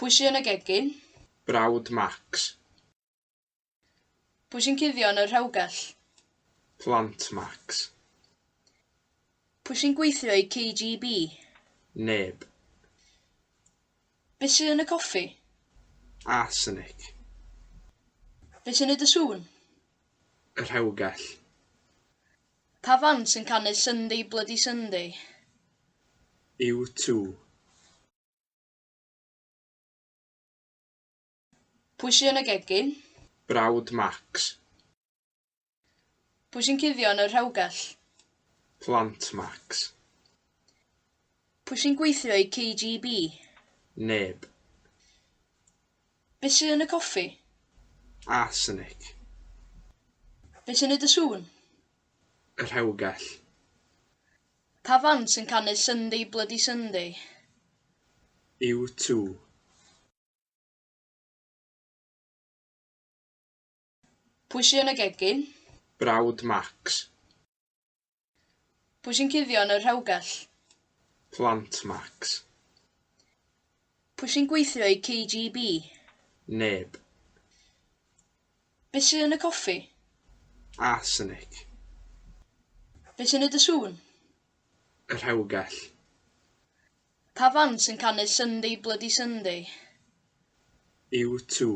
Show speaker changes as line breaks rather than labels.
Pwy sy'n y gegin?
Brawd Max.
Pwy sy'n cuddio yn y rhewgell?
Plant Max.
Pwy sy'n gweithio i KGB?
Neb.
Be sy'n y coffi?
Arsenic.
Be sy'n y dy sŵn?
Y rhewgell.
Pa fan sy'n canu Sunday Bloody Sunday?
U2.
Pwy sy'n y gegin?
Brawd Max.
Pwy sy'n cuddio yn y rhewgell?
Plant Max.
Pwy sy'n gweithio i KGB?
Neb.
Be sy'n y coffi?
Arsenic.
Be sy'n y dy sŵn?
Y rhewgell.
Pa fan sy'n canu Sunday Bloody Sunday?
U2.
Pwy sy'n y gegin?
Brawd Max.
Pwy sy'n cuddio yn y rhewgell?
Plant Max.
Pwy sy'n gweithio i KGB?
Neb.
Be sy'n y coffi?
Arsenic.
Be sy'n y dy sŵn?
Y rhewgell.
Pa fan sy'n canu Sunday Bloody Sunday?
U2.